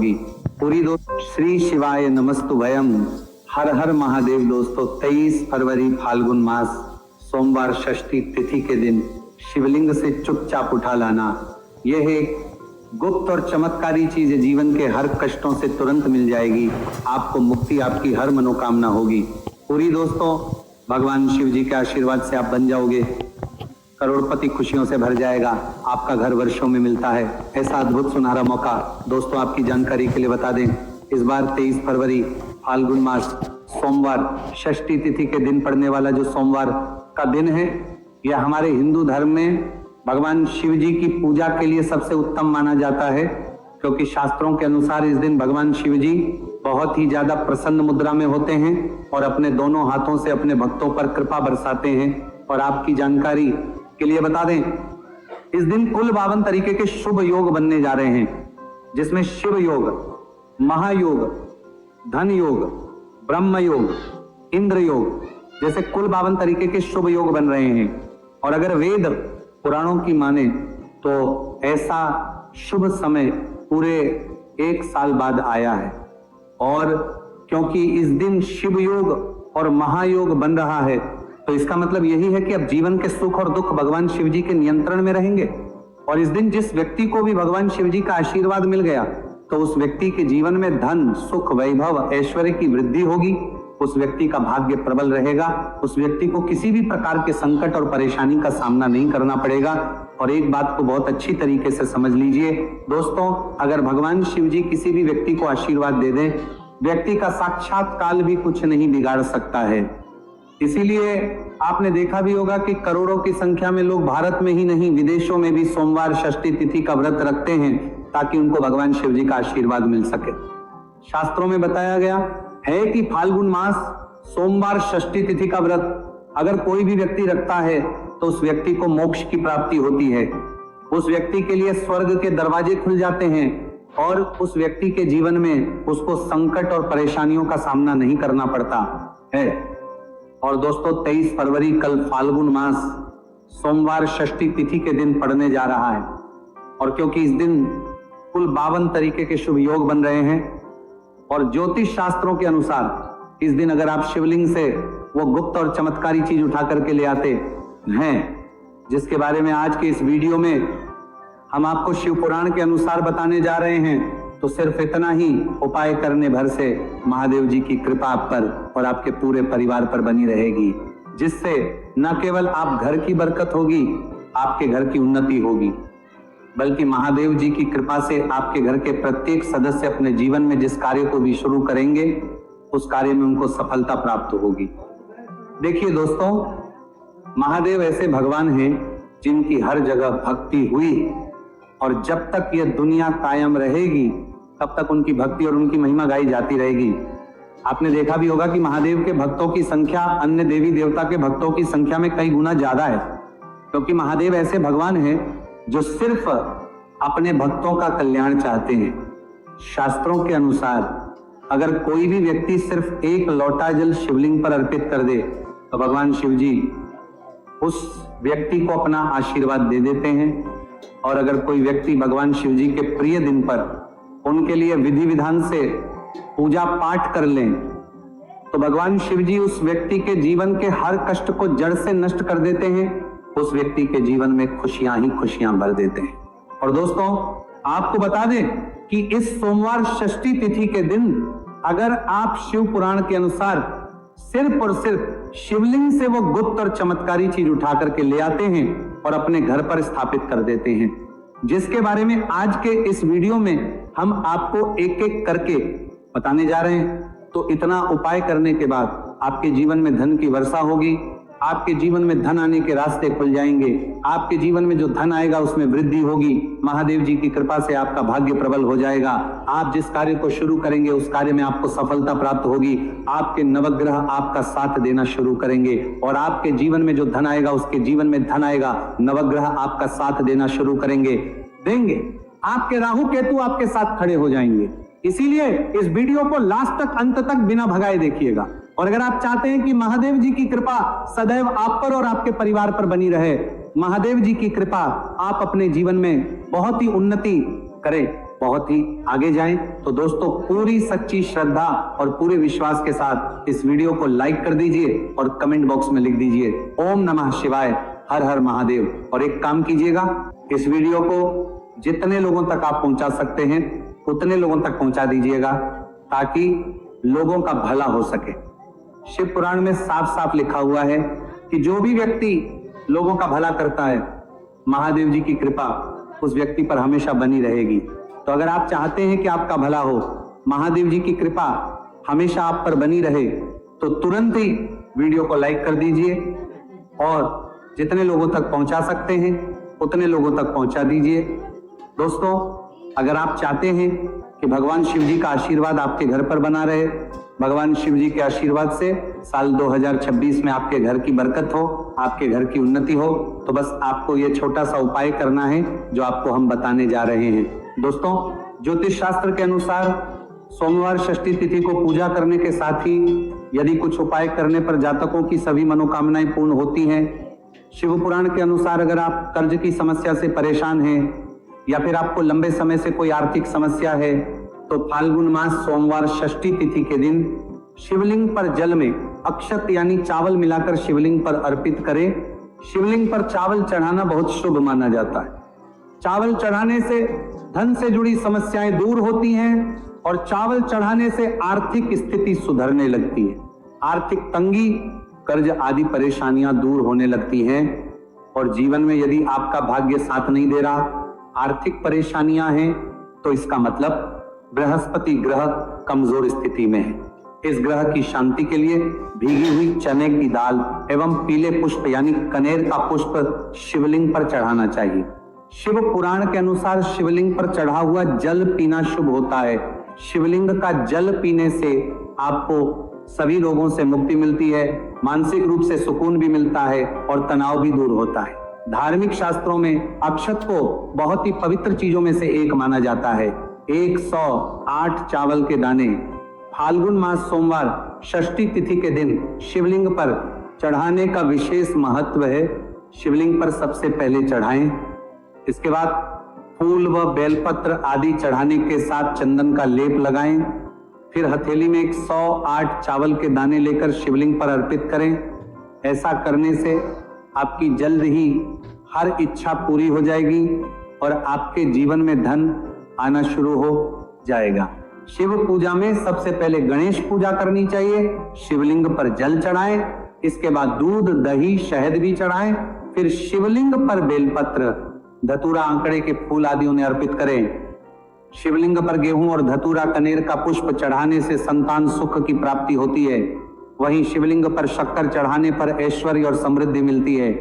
होगी पूरी। दोस्तों श्री शिवाय नमस्तुभयम, हर हर महादेव। दोस्तों 23 फरवरी फाल्गुन मास सोमवार षष्ठी तिथि के दिन शिवलिंग से चुपचाप उठा लाना, यह एक गुप्त और चमत्कारी चीज है। जीवन के हर कष्टों से तुरंत मिल जाएगी आपको मुक्ति, आपकी हर मनोकामना होगी पूरी। दोस्तों भगवान शिव जी के आशीर्वाद से आप बन जाओगे करोड़पति, खुशियों से भर जाएगा, आपका घर वर्षों में मिलता है ऐसा अद्भुत सुनहरा मौका। दोस्तों आपकी जानकारी के लिए बता दें, इस बार 23 फरवरी फाल्गुन मास सोमवार षष्ठी तिथि के दिन पड़ने वाला जो सोमवार का दिन है, यह हमारे हिंदू धर्म में भगवान शिव जी की पूजा के लिए सबसे उत्तम माना जाता है, क्योंकि शास्त्रों के अनुसार इस दिन भगवान शिव जी बहुत ही ज्यादा प्रसन्न मुद्रा में होते हैं और अपने दोनों हाथों से अपने भक्तों पर कृपा बरसाते हैं। और आपकी जानकारी के लिए बता दें, इस दिन कुल 52 तरीके के शुभ योग बनने जा रहे हैं, जिसमें शिव योग, महायोग, धन योग, ब्रह्म योग, इंद्र योग जैसे कुल 52 तरीके के शुभ योग बन रहे हैं। और अगर वेद पुराणों की माने तो ऐसा शुभ समय पूरे 1 साल बाद आया है। और क्योंकि इस दिन शिव योग और महायोग बन रहा है, तो इसका मतलब यही है कि अब जीवन के सुख और दुख भगवान शिव जी के नियंत्रण में रहेंगे। और इस दिन जिस व्यक्ति को भी भगवान शिव जी का आशीर्वाद मिल गया, तो उस व्यक्ति के जीवन में धन, सुख, वैभव, ऐश्वर्य की वृद्धि होगी, उस व्यक्ति का भाग्य प्रबल रहेगा, उस व्यक्ति को किसी भी प्रकार के संकट और परेशानी का सामना नहीं करना पड़ेगा। और एक बात को बहुत अच्छी तरीके से समझ लीजिए दोस्तों, अगर भगवान शिव जी किसी भी व्यक्ति को आशीर्वाद दे दें, व्यक्ति का साक्षात काल भी कुछ नहीं बिगाड़ सकता है। इसीलिए आपने देखा भी होगा कि करोड़ों की संख्या में लोग भारत में ही नहीं विदेशों में भी सोमवार षष्ठी तिथि का व्रत रखते हैं, ताकि उनको भगवान शिव जी का आशीर्वाद मिल सके। शास्त्रों में बताया गया है कि फाल्गुन मास सोमवार षष्ठी तिथि का व्रत अगर कोई भी व्यक्ति रखता है, तो उस व्यक्ति को मोक्ष की प्राप्ति होती है, उस व्यक्ति के लिए स्वर्ग के दरवाजे खुल जाते हैं और उस व्यक्ति के जीवन में उसको संकट और परेशानियों का सामना नहीं करना पड़ता है। और दोस्तों 23 फरवरी कल फाल्गुन मास सोमवार षष्ठी तिथि के दिन पड़ने जा रहा है। और क्योंकि इस दिन कुल 52 तरीके के शुभ योग बन रहे हैं, और ज्योतिष शास्त्रों के अनुसार इस दिन अगर आप शिवलिंग से वो गुप्त और चमत्कारी चीज उठा करके ले आते हैं, जिसके बारे में आज के इस वीडियो में हम आपको शिव पुराण के अनुसार बताने जा रहे हैं, तो सिर्फ इतना ही उपाय करने भर से महादेव जी की कृपा आप पर और आपके पूरे परिवार पर बनी रहेगी, जिससे न केवल आप घर की बरकत होगी, आपके घर की उन्नति होगी, बल्कि महादेव जी की कृपा से आपके घर के प्रत्येक सदस्य अपने जीवन में जिस कार्य को भी शुरू करेंगे, उस कार्य में उनको सफलता प्राप्त होगी। देखिए दोस्तों, महादेव ऐसे भगवान हैं जिनकी हर जगह भक्ति हुई, और जब तक यह दुनिया कायम रहेगी तब तक उनकी भक्ति और उनकी महिमा गाई जाती रहेगी। आपने देखा भी होगा कि महादेव के भक्तों की संख्या अन्य देवी देवता के भक्तों की संख्या में कई गुना ज्यादा है, क्योंकि महादेव ऐसे भगवान हैं जो सिर्फ अपने भक्तों का कल्याण चाहते हैं। शास्त्रों के अनुसार अगर कोई भी व्यक्ति सिर्फ 1 लोटा जल शिवलिंग पर अर्पित कर दे, तो भगवान शिव जी उस व्यक्ति को अपना आशीर्वाद दे देते हैं। और अगर कोई व्यक्ति भगवान शिव जी के प्रिय दिन पर उनके लिए विधि विधान से पूजा पाठ कर लें, तो भगवान शिव जी उस व्यक्ति के जीवन के हर कष्ट को जड़ से नष्ट कर देते हैं, उस व्यक्ति के जीवन में खुशियां ही खुशियां भर देते हैं। और दोस्तों आपको बता दें कि इस सोमवार षष्ठी तिथि के दिन अगर आप शिव पुराण के अनुसार सिर्फ और सिर्फ शिवलिंग से वो गुप्त और चमत्कारी चीज उठा करके ले आते हैं और अपने घर पर स्थापित कर देते हैं, जिसके बारे में आज के इस वीडियो में हम आपको एक एक करके बताने जा रहे हैं, तो इतना उपाय करने के बाद आपके जीवन में धन की वर्षा होगी, आपके जीवन में धन आने के रास्ते खुल जाएंगे, आपके जीवन में जो धन आएगा उसमें वृद्धि होगी, महादेव जी की कृपा से आपका भाग्य प्रबल हो जाएगा, आप जिस कार्य को शुरू करेंगे उस कार्य में आपको सफलता प्राप्त होगी, आपके नवग्रह आपका साथ देना शुरू करेंगे, और आपके जीवन में जो धन आएगा उसके जीवन में धन आएगा, नवग्रह आपका साथ देना शुरू देंगे, आपके राहु केतु आपके साथ खड़े हो जाएंगे। इसीलिए इस वीडियो को लास्ट तक, अंत तक बिना भगाए देखिएगा। और अगर आप चाहते हैं कि महादेव जी की कृपा सदैव आप पर और आपके परिवार पर बनी रहे, महादेव जी की कृपा आप अपने जीवन में बहुत ही उन्नति करें, बहुत ही आगे जाएं। तो दोस्तों पूरी सच्ची श्रद्धा और पूरे विश्वास के साथ इस वीडियो को लाइक कर दीजिए और कमेंट बॉक्स में लिख दीजिए ओम नमः शिवाय, हर हर महादेव। और एक काम कीजिएगा, इस वीडियो को जितने लोगों तक आप पहुंचा सकते हैं उतने लोगों तक पहुंचा दीजिएगा ताकि लोगों का भला हो सके। शिव पुराण में साफ साफ लिखा हुआ है कि जो भी व्यक्ति लोगों का भला करता है, महादेव जी की कृपा उस व्यक्ति पर हमेशा बनी रहेगी। तो अगर आप चाहते हैं कि आपका भला हो, महादेव जी की कृपा हमेशा आप पर बनी रहे, तो तुरंत ही वीडियो को लाइक कर दीजिए और जितने लोगों तक पहुंचा सकते हैं उतने लोगों तक पहुंचा दीजिए। दोस्तों, अगर आप चाहते हैं कि भगवान शिव जी का आशीर्वाद आपके घर पर बना रहे, भगवान शिव जी के आशीर्वाद से साल 2026 में आपके घर की बरकत हो, आपके घर की उन्नति हो, तो बस आपको ये छोटा सा उपाय करना है जो आपको हम बताने जा रहे हैं। दोस्तों, ज्योतिष शास्त्र के अनुसार सोमवार षष्ठी तिथि को पूजा करने के साथ ही यदि कुछ उपाय करने पर जातकों की सभी मनोकामनाएं पूर्ण होती हैं। शिव पुराण के अनुसार अगर आप कर्ज की समस्या से परेशान हैं या फिर आपको लंबे समय से कोई आर्थिक समस्या है, तो फाल्गुन मास सोमवार षष्ठी तिथि के दिन शिवलिंग पर जल में अक्षत यानी चावल मिलाकर शिवलिंग पर अर्पित करें। शिवलिंग पर चावल चढ़ाना बहुत शुभ माना जाता है। चावल चढ़ाने से धन से जुड़ी समस्याएं दूर होती हैं और चावल चढ़ाने से आर्थिक स्थिति सुधरने लगती है। आर्थिक तंगी, कर्ज आदि परेशानियां दूर होने लगती हैं। और जीवन में यदि आपका भाग्य साथ नहीं दे रहा, आर्थिक परेशानियां हैं, तो इसका मतलब बृहस्पति ग्रह कमजोर स्थिति में है। इस ग्रह की शांति के लिए भीगी हुई चने की दाल एवं पीले पुष्प यानी कनेर का पुष्प शिवलिंग पर चढ़ाना चाहिए। शिव पुराण के अनुसार शिवलिंग पर चढ़ा हुआ जल पीना शुभ होता है। शिवलिंग का जल पीने से आपको सभी रोगों से मुक्ति मिलती है, मानसिक रूप से सुकून भी मिलता है और तनाव भी दूर होता है। धार्मिक शास्त्रों में अक्षत को बहुत ही पवित्र चीजों में से एक माना जाता है। 108 चावल के दाने फाल्गुन मास सोमवार षष्ठी तिथि के दिन शिवलिंग पर चढ़ाने का विशेष महत्व है। शिवलिंग पर सबसे पहले चढ़ाएं, इसके बाद फूल व बेलपत्र आदि चढ़ाने के साथ चंदन का लेप लगाएं। फिर हथेली में 108 चावल के दाने लेकर शिवलिंग पर अर्पित करें। ऐसा करने से आपकी जल्द ही हर इच्छा पूरी हो जाएगी और आपके जीवन में धन आना शुरू हो जाएगा। शिव पूजा में सबसे पहले गणेश पूजा करनी चाहिए। शिवलिंग पर जल चढ़ाएं, इसके बाद दूध, दही, शहद भी चढ़ाएं। फिर शिवलिंग पर बेलपत्र, धतूरा, आंकड़े के फूल आदि उन्हें अर्पित करें। शिवलिंग पर गेहूं और धतूरा, कनेर का पुष्प चढ़ाने से संतान सुख की प्राप्ति होती है। वहीं शिवलिंग पर शक्कर चढ़ाने पर ऐश्वर्य और समृद्धि मिलती है।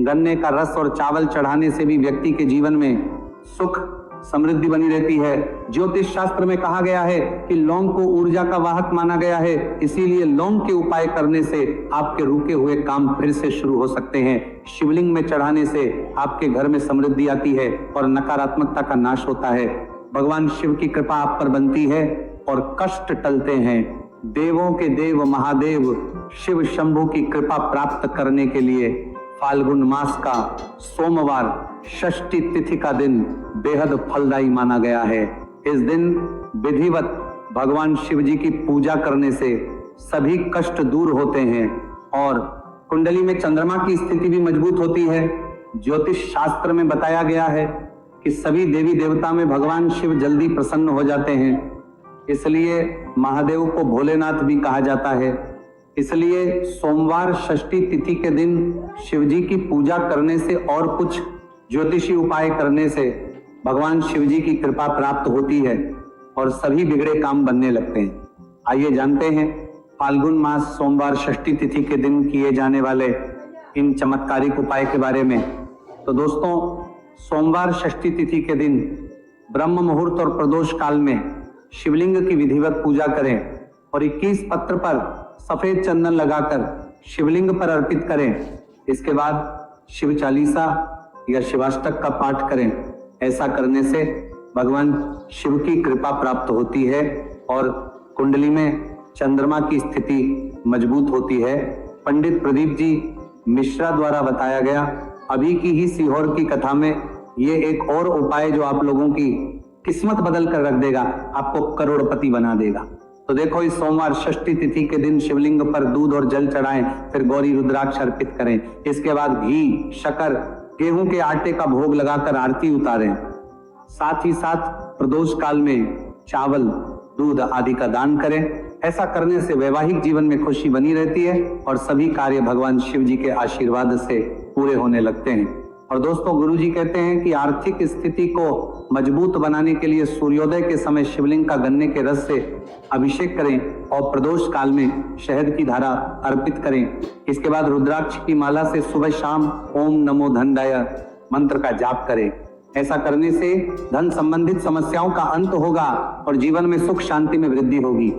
गन्ने का रस और चावल चढ़ाने से भी व्यक्ति के जीवन में सुख समृद्धि बनी रहती है। ज्योतिष शास्त्र में कहा गया है कि लौंग को ऊर्जा का वाहक माना गया है, इसीलिए लौंग के उपाय करने से आपके रुके हुए काम फिर से शुरू हो सकते हैं। शिवलिंग में चढ़ाने से आपके घर में समृद्धि आती है और नकारात्मकता का नाश होता है। भगवान शिव की कृपा आप पर बनती है और कष्ट टलते हैं। देवों के देव महादेव शिव शंभु की कृपा प्राप्त करने के लिए फाल्गुन मास का सोमवार षष्ठी तिथि का दिन बेहद फलदायी माना गया है। इस दिन विधिवत भगवान शिव जी की पूजा करने से सभी कष्ट दूर होते हैं और कुंडली में चंद्रमा की स्थिति भी मजबूत होती है। ज्योतिष शास्त्र में बताया गया है कि सभी देवी देवता में भगवान शिव जल्दी प्रसन्न हो जाते हैं, इसलिए महादेव को भोलेनाथ भी कहा जाता है। इसलिए सोमवार षष्ठी तिथि के दिन शिव जी की पूजा करने से और कुछ ज्योतिषी उपाय करने से भगवान शिव जी की कृपा प्राप्त होती है और सभी बिगड़े काम बनने लगते हैं। आइए जानते हैं फाल्गुन मास सोमवार षष्ठी तिथि के दिन किए जाने वाले इन चमत्कारिक उपाय के बारे में। तो दोस्तों, सोमवार षष्ठी तिथि के दिन ब्रह्म मुहूर्त और प्रदोष काल में शिवलिंग की विधिवत पूजा करें और 21 पत्र पर सफेद चंदन लगाकर शिवलिंग पर अर्पित करें। इसके बाद शिव चालीसा या शिवाष्टक का पाठ करें। ऐसा करने से भगवान शिव की कृपा प्राप्त होती है और कुंडली में चंद्रमा की स्थिति मजबूत होती है। पंडित प्रदीप जी मिश्रा द्वारा बताया गया अभी की ही सीहोर की कथा में ये एक और उपाय जो आप लोगों की किस्मत बदल कर रख देगा, आपको करोड़पति बना देगा। तो देखो इस सोमवार षष्ठी तिथि के दिन शिवलिंग पर दूध और जल चढ़ाएं, फिर गौरी रुद्राक्ष अर्पित करें। इसके बाद घी, शक्कर, गेहूं के आटे का भोग लगाकर आरती उतारें। साथ ही साथ प्रदोष काल में चावल, दूध आदि का दान करें। ऐसा करने से वैवाहिक जीवन में खुशी बनी रहती है और सभी कार्य भगवान शिव जी के आशीर्वाद से पूरे होने लगते हैं। और दोस्तों, गुरुजी कहते हैं कि आर्थिक स्थिति को मजबूत बनाने के लिए सूर्योदय के समय शिवलिंग का गन्ने के रस से अभिषेक करें और प्रदोष काल में शहद की धारा अर्पित करें। इसके बाद रुद्राक्ष की माला से सुबह शाम ओम नमो धनदाय मंत्र का जाप करें। ऐसा करने से धन संबंधित समस्याओं का अंत होगा और जीवन में सुख शांति में वृद्धि होगी।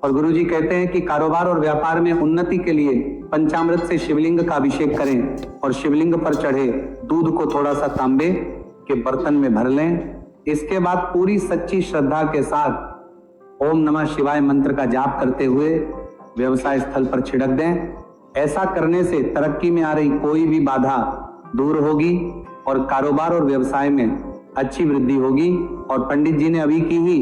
और गुरुजी कहते हैं कि कारोबार और व्यापार में उन्नति के लिए पंचामृत से शिवलिंग का अभिषेक करें और शिवलिंग पर चढ़े दूध को थोड़ा सा तांबे के बर्तन में भर लें। इसके बाद पूरी सच्ची श्रद्धा के साथ ओम नमः शिवाय मंत्र का जाप करते हुए व्यवसाय स्थल पर छिड़क दें। ऐसा करने से तरक्की में आ रही कोई भी बाधा दूर होगी और कारोबार और व्यवसाय में अच्छी वृद्धि होगी। और पंडित जी ने अभी की ही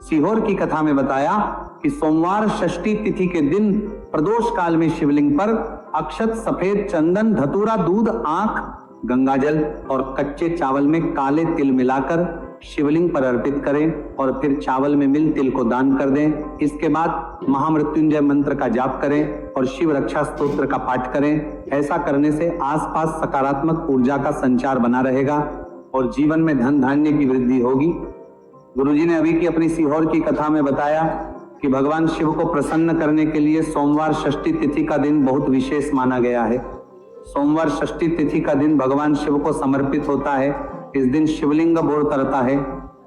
सीहोर की कथा में बताया कि सोमवार षष्ठी तिथि के दिन प्रदोष काल में शिवलिंग पर अक्षत, सफेद चंदन, धतूरा, दूध, आंख, गंगाजल और कच्चे चावल में काले तिल मिलाकर शिवलिंग पर अर्पित करें और फिर चावल में मिल तिल को दान कर दें। इसके बाद महामृत्युंजय मंत्र का जाप करें और शिव रक्षा स्तोत्र का पाठ करें। ऐसा करने से आसपास सकारात्मक ऊर्जा का संचार बना रहेगा और जीवन में धन धान्य की वृद्धि होगी। गुरुजी ने अभी की अपनी सीहोर की कथा में बताया कि भगवान शिव को प्रसन्न करने के लिए सोमवार षष्ठी तिथि का दिन बहुत विशेष माना गया है। सोमवार षष्ठी तिथि का दिन भगवान शिव को समर्पित होता है। इस दिन शिवलिंग बोर करता है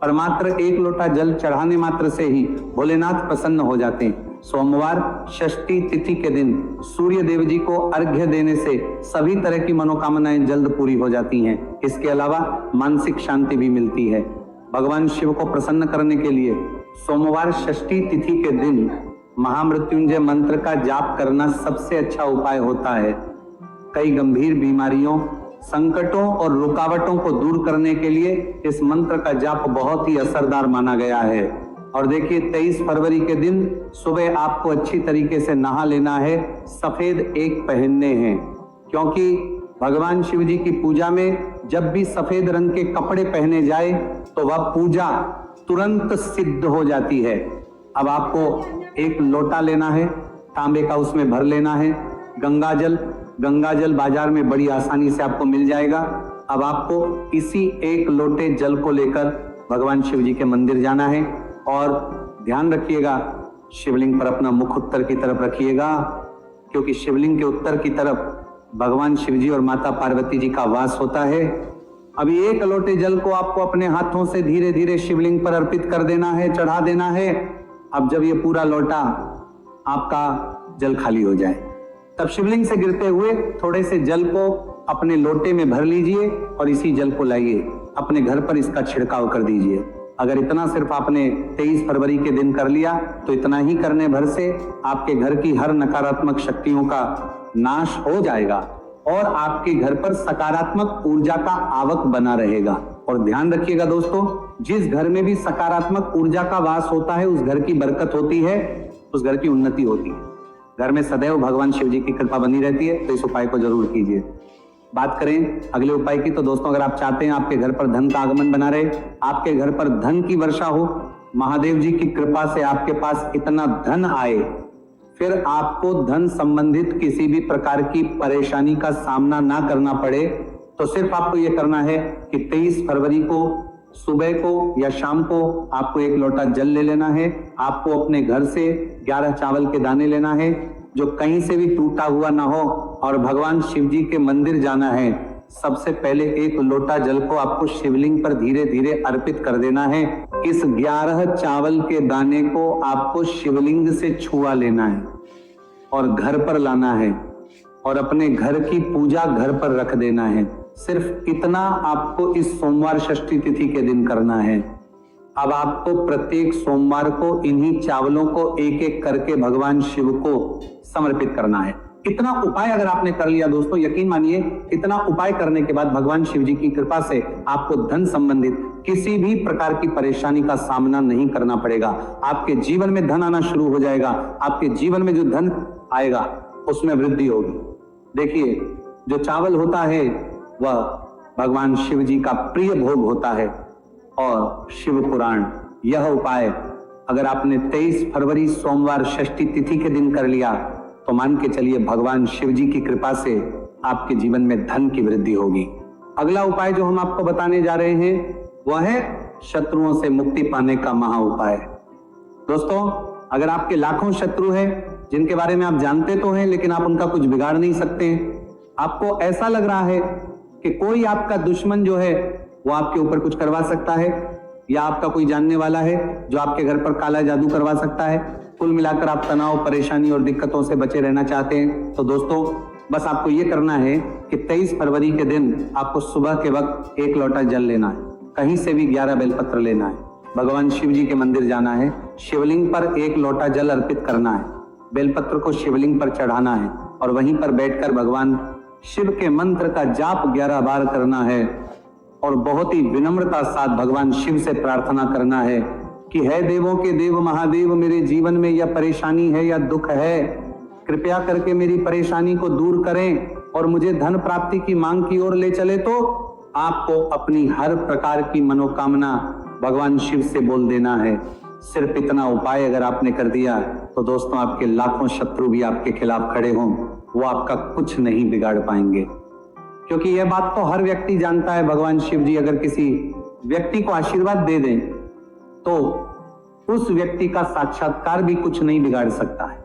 और मात्र 1 लोटा जल चढ़ाने मात्र से ही भोलेनाथ प्रसन्न हो जाते हैं। सोमवार षष्ठी तिथि के दिन सूर्य देव जी को अर्घ्य देने से सभी तरह की मनोकामनाएं जल्द पूरी हो जाती हैं। इसके अलावा मानसिक शांति भी मिलती है। भगवान शिव को प्रसन्न करने के लिए सोमवार षष्ठी तिथि के दिन महामृत्युंजय मंत्र का जाप करना सबसे अच्छा उपाय होता है। कई गंभीर बीमारियों, संकटों और रुकावटों को दूर करने के लिए इस मंत्र का जाप बहुत ही असरदार माना गया है। और देखिए 23 फरवरी के दिन सुबह आपको अच्छी तरीके से नहा लेना है, सफेद एक पहनने हैं, क्योंकि भगवान शिव जी की पूजा में जब भी सफेद रंग के कपड़े पहने जाए तो वह पूजा तुरंत सिद्ध हो जाती है। अब आपको एक लोटा लेना है, तांबे का, उसमें भर लेना है गंगाजल बाजार में बड़ी आसानी से आपको मिल जाएगा। अब आपको इसी एक लोटे जल को लेकर भगवान शिव जी के मंदिर जाना है और ध्यान रखिएगा शिवलिंग पर अपना मुख उत्तर की तरफ रखिएगा, क्योंकि शिवलिंग के उत्तर की तरफ भगवान शिव जी और माता पार्वती जी का वास होता है। अभी 1 लोटे जल को आपको अपने हाथों से धीरे धीरे शिवलिंग पर अर्पित कर देना है, चढ़ा देना है। अब जब ये पूरा लोटा आपका जल खाली हो जाए तब शिवलिंग से गिरते हुए थोड़े से जल को अपने लोटे में भर लीजिए और इसी जल को लाइए अपने घर पर इसका छिड़काव कर दीजिए। अगर इतना सिर्फ आपने 23 फरवरी के दिन कर लिया तो इतना ही करने भर से आपके घर की हर नकारात्मक शक्तियों का नाश हो जाएगा और आपके घर पर सकारात्मक ऊर्जा का आवक बना रहेगा। और ध्यान रखिएगा दोस्तों, जिस घर में भी सकारात्मक ऊर्जा का वास होता है उस घर की बरकत होती है, उस घर की उन्नति होती है। घर में सदैव भगवान शिव जी की कृपा बनी रहती है। तो इस उपाय को जरूर कीजिए। बात करें अगले उपाय की, तो दोस्तों अगर आप चाहते हैं आपके घर पर धन का आगमन बना रहे, आपके घर पर धन की वर्षा हो, महादेव जी की कृपा से आपके पास इतना धन आए, फिर आपको धन संबंधित किसी भी प्रकार की परेशानी का सामना ना करना पड़े, तो सिर्फ आपको यह करना है कि 23 फरवरी को सुबह को या शाम को आपको 1 लोटा जल ले लेना है। आपको अपने घर से 11 चावल के दाने लेना है जो कहीं से भी टूटा हुआ ना हो और भगवान शिव जी के मंदिर जाना है। सबसे पहले 1 लोटा जल को आपको शिवलिंग पर धीरे धीरे अर्पित कर देना है। इस 11 चावल के दाने को आपको शिवलिंग से छुआ लेना है और घर पर लाना है और अपने घर की पूजा घर पर रख देना है। सिर्फ इतना आपको इस सोमवार षष्ठी तिथि के दिन करना है। अब आपको प्रत्येक सोमवार को इन्हीं चावलों को एक एक करके भगवान शिव को समर्पित करना है। इतना उपाय अगर आपने कर लिया दोस्तों, यकीन मानिए इतना उपाय करने के बाद भगवान शिव जी की कृपा से आपको धन संबंधित किसी भी प्रकार की परेशानी का सामना नहीं करना पड़ेगा। आपके जीवन में धन आना शुरू हो जाएगा। आपके जीवन में जो धन आएगा उसमें वृद्धि होगी। देखिए, जो चावल होता है वह भगवान शिव जी का प्रिय भोग होता है और शिव पुराण यह उपाय अगर आपने 23 फरवरी सोमवार षष्ठी तिथि के दिन कर लिया तो मान के चलिए भगवान शिव जी की कृपा से आपके जीवन में धन की वृद्धि होगी। अगला उपाय जो हम आपको बताने जा रहे हैं वह है शत्रुओं से मुक्ति पाने का महा उपाय। दोस्तों, अगर आपके लाखों शत्रु हैं जिनके बारे में आप जानते तो हैं लेकिन आप उनका कुछ बिगाड़ नहीं सकते, आपको ऐसा लग रहा है कि कोई आपका दुश्मन जो है वो आपके ऊपर कुछ करवा सकता है या आपका कोई जानने वाला है जो आपके घर पर काला जादू करवा सकता है, कुल मिलाकर आप तनाव, परेशानी और दिक्कतों से बचे रहना चाहते हैं, तो दोस्तों बस आपको ये करना है कि 23 फरवरी के दिन आपको सुबह के वक्त 1 लोटा जल लेना है, कहीं से भी 11 बेलपत्र लेना है, भगवान शिव जी के मंदिर जाना है, शिवलिंग पर 1 लोटा जल अर्पित करना है, बेलपत्र को शिवलिंग पर चढ़ाना है और वहीं पर बैठकर भगवान शिव के मंत्र का जाप 11 बार करना है और बहुत ही विनम्रता साथ भगवान शिव से प्रार्थना करना है कि हे देवों के देव महादेव, मेरे जीवन में यह परेशानी है या दुख है, कृपया करके मेरी परेशानी को दूर करें और मुझे धन प्राप्ति की मांग की ओर ले चले। तो आपको अपनी हर प्रकार की मनोकामना भगवान शिव से बोल देना है। सिर्फ इतना उपाय अगर आपने कर दिया तो दोस्तों आपके लाखों शत्रु भी आपके खिलाफ खड़े हों, वो आपका कुछ नहीं बिगाड़ पाएंगे, क्योंकि यह बात तो हर व्यक्ति जानता है। भगवान शिव जी अगर किसी व्यक्ति को आशीर्वाद दे दें तो उस व्यक्ति का साक्षात्कार भी कुछ नहीं बिगाड़ सकता है।